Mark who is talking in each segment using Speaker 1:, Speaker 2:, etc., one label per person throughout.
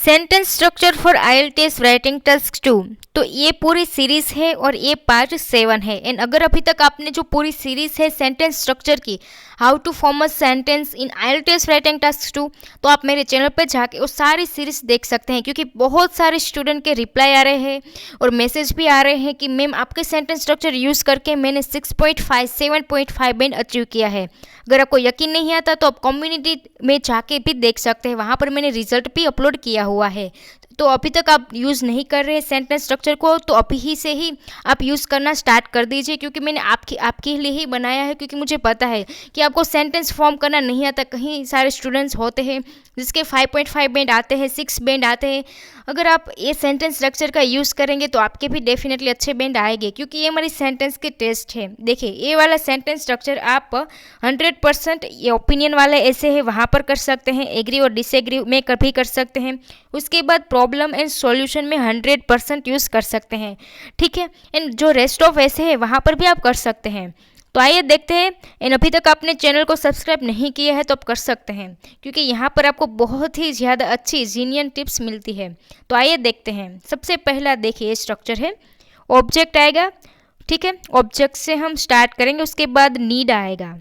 Speaker 1: Sentence structure for IELTS writing task 2। तो ये पूरी सीरीज है और ये पार्ट 7 है। एंड अगर अभी तक आपने जो पूरी सीरीज है सेंटेंस स्ट्रक्चर की, how to form a sentence in IELTS writing task 2, तो आप मेरे चैनल पर जाके वो सारी सीरीज देख सकते हैं, क्योंकि बहुत सारे स्टूडेंट के रिप्लाई आ रहे हैं और मैसेज भी आ रहे हैं कि मैम आपके सेंटेंस स्ट्रक्चर यूज़ करके मैंने 6.5 7.5 बैंड अचीव किया है। अगर आपको यकीन नहीं आता तो आप कम्युनिटी में जाके भी देख सकते हैं, वहाँ पर मैंने रिजल्ट भी अपलोड किया हुआ है। तो अभी तक आप यूज़ नहीं कर रहे हैं सेंटेंस स्ट्रक्चर को, तो अभी ही से ही आप यूज़ करना स्टार्ट कर दीजिए, क्योंकि मैंने आपके लिए ही बनाया है। क्योंकि मुझे पता है कि आपको सेंटेंस फॉर्म करना नहीं आता। कहीं सारे स्टूडेंट्स होते हैं जिसके 5.5 बैंड आते हैं, 6 बैंड आते हैं। अगर आप ये सेंटेंस स्ट्रक्चर का यूज़ करेंगे तो आपके भी डेफिनेटली अच्छे बैंड आएंगे, क्योंकि ये हमारी सेंटेंस के टेस्ट है। देखिए, ये वाला सेंटेंस स्ट्रक्चर आप 100% ये ओपिनियन वाले ऐसे है वहाँ पर कर सकते हैं, एग्री और डिसएग्री में कभी कर सकते हैं। उसके बाद प्रॉब्लम एंड सॉल्यूशन में 100% यूज़ कर सकते हैं, ठीक है। एंड जो रेस्ट ऑफ ऐसे है वहाँ पर भी आप कर सकते हैं। तो आइए देखते हैं। एंड अभी तक आपने चैनल को सब्सक्राइब नहीं किया है तो आप कर सकते हैं, क्योंकि यहाँ पर आपको बहुत ही ज़्यादा अच्छी जीनियन टिप्स मिलती है। तो आइए देखते हैं। सबसे पहला देखिए, ये स्ट्रक्चर है, ऑब्जेक्ट आएगा, ठीक है। ऑब्जेक्ट से हम स्टार्ट करेंगे, उसके बाद नीड आएगा।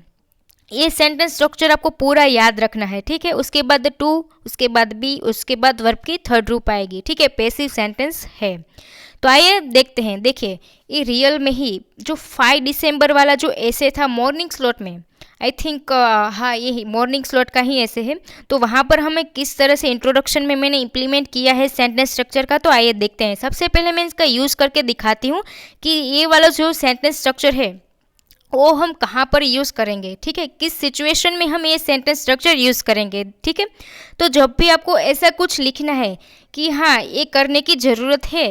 Speaker 1: ये सेंटेंस स्ट्रक्चर आपको पूरा याद रखना है, ठीक है। उसके बाद टू, उसके बाद बी, उसके बाद वर्ब की थर्ड रूप आएगी, ठीक है। पैसिव सेंटेंस है। तो आइए देखते हैं। देखिए, ये रियल में ही जो 5 दिसंबर वाला जो ऐसे था मॉर्निंग स्लॉट में, आई थिंक हाँ ये मॉर्निंग स्लॉट का ही ऐसे है। तो वहाँ पर हमें किस तरह से इंट्रोडक्शन में मैंने इम्प्लीमेंट किया है सेंटेंस स्ट्रक्चर का, तो आइए देखते हैं। सबसे पहले मैं इसका यूज़ करके दिखाती हूँ कि ये वाला जो सेंटेंस स्ट्रक्चर है वो हम कहाँ पर यूज़ करेंगे, ठीक है। किस सिचुएशन में हम ये सेंटेंस स्ट्रक्चर यूज़ करेंगे, ठीक है। तो जब भी आपको ऐसा कुछ लिखना है कि हाँ ये करने की ज़रूरत है,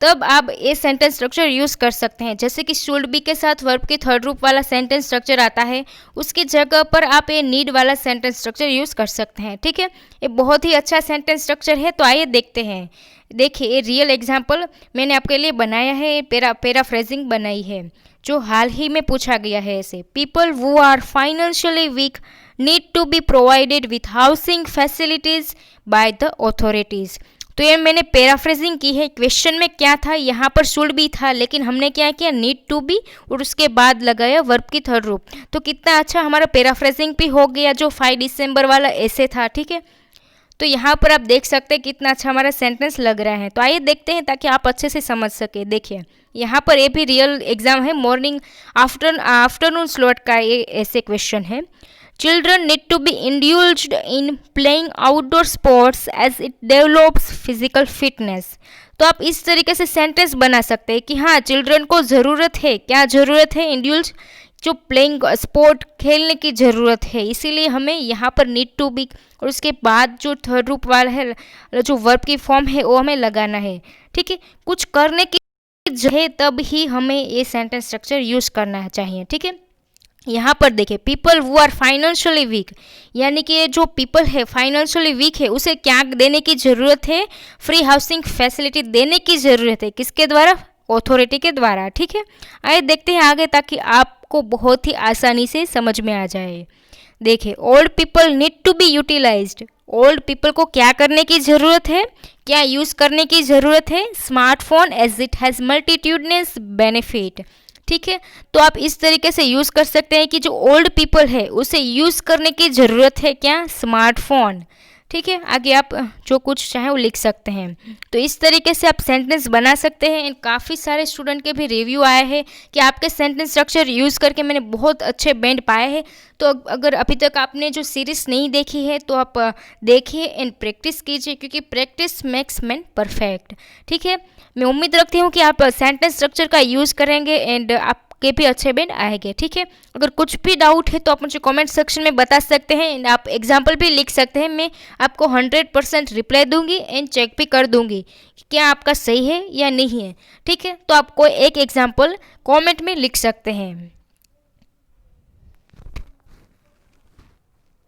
Speaker 1: तब आप ये सेंटेंस स्ट्रक्चर यूज़ कर सकते हैं। जैसे कि शुड बी के साथ वर्ब की थर्ड रूप वाला सेंटेंस स्ट्रक्चर आता है, उसकी जगह पर आप ये नीड वाला सेंटेंस स्ट्रक्चर यूज़ कर सकते हैं, ठीक है। ये बहुत ही अच्छा सेंटेंस स्ट्रक्चर है। तो आइए देखते हैं। देखिए, ये रियल एग्जाम्पल मैंने आपके लिए बनाया है, पैराफ्रेजिंग बनाई है, जो हाल ही में पूछा गया है। ऐसे, people who are financially weak need to be provided with housing facilities by the authorities. तो ये मैंने पैराफ्रेजिंग की है। क्वेश्चन में क्या था, यहाँ पर शुड भी था, लेकिन हमने क्या किया, नीड टू बी और उसके बाद लगाया वर्ब की थर्ड रूप। तो कितना अच्छा हमारा पैराफ्रेजिंग भी हो गया, जो 5 दिसंबर वाला ऐसे था, ठीक है। तो यहाँ पर आप देख सकते हैं कितना अच्छा हमारा सेंटेंस लग रहा है। तो आइए देखते हैं ताकि आप अच्छे से समझ सके। देखिए, यहाँ पर ये भी रियल एग्जाम है, मॉर्निंग आफ्टरनून स्लॉट का ये ऐसे क्वेश्चन है। Children need to be indulged in playing outdoor sports as it develops physical fitness. तो आप इस तरीके से सेंटेंस बना सकते हैं कि हाँ चिल्ड्रन को ज़रूरत है, क्या ज़रूरत है, इंड्यूल्ज जो प्लेइंग स्पोर्ट खेलने की ज़रूरत है, इसीलिए हमें यहाँ पर नीड टू बी और उसके बाद जो थर्ड रूप वाला है, जो वर्ब की फॉर्म है वो हमें लगाना है, ठीक है। कुछ करने की है तब ही हमें ये सेंटेंस स्ट्रक्चर यूज़ करना चाहिए, ठीक है। यहाँ पर देखिए, people who are financially weak, यानी कि जो पीपल है फाइनेंशियली वीक है, उसे क्या देने की ज़रूरत है, फ्री हाउसिंग फैसिलिटी देने की ज़रूरत है। किसके द्वारा, अथॉरिटी के द्वारा, ठीक है। आइए देखते हैं आगे, ताकि आपको बहुत ही आसानी से समझ में आ जाए। देखिए, old people need to be utilized. Old people को क्या करने की ज़रूरत है, क्या यूज़ करने की ज़रूरत है, smartphone as it has multitudeness benefit, ठीक है। तो आप इस तरीके से यूज़ कर सकते हैं कि जो ओल्ड पीपल है उसे यूज़ करने की ज़रूरत है, क्या, स्मार्टफोन, ठीक है। आगे आप जो कुछ चाहें वो लिख सकते हैं। तो इस तरीके से आप सेंटेंस बना सकते हैं। काफ़ी सारे स्टूडेंट के भी रिव्यू आए हैं कि आपके सेंटेंस स्ट्रक्चर यूज़ करके मैंने बहुत अच्छे बैंड पाए हैं। तो अगर अभी तक आपने जो सीरीज़ नहीं देखी है तो आप देखिए एंड प्रैक्टिस कीजिए, क्योंकि प्रैक्टिस मेक्स मैन परफेक्ट, ठीक है। मैं उम्मीद रखती हूँ कि आप सेंटेंस स्ट्रक्चर का यूज़ करेंगे एंड आप के भी अच्छे बैंड आएंगे, ठीक है। अगर कुछ भी डाउट है तो आप मुझे कमेंट सेक्शन में बता सकते हैं एंड आप एग्जाम्पल भी लिख सकते हैं। मैं आपको 100% रिप्लाई दूंगी एंड चेक भी कर दूंगी कि क्या आपका सही है या नहीं है, ठीक है। तो आप कोई एक एग्जाम्पल कमेंट में लिख सकते हैं।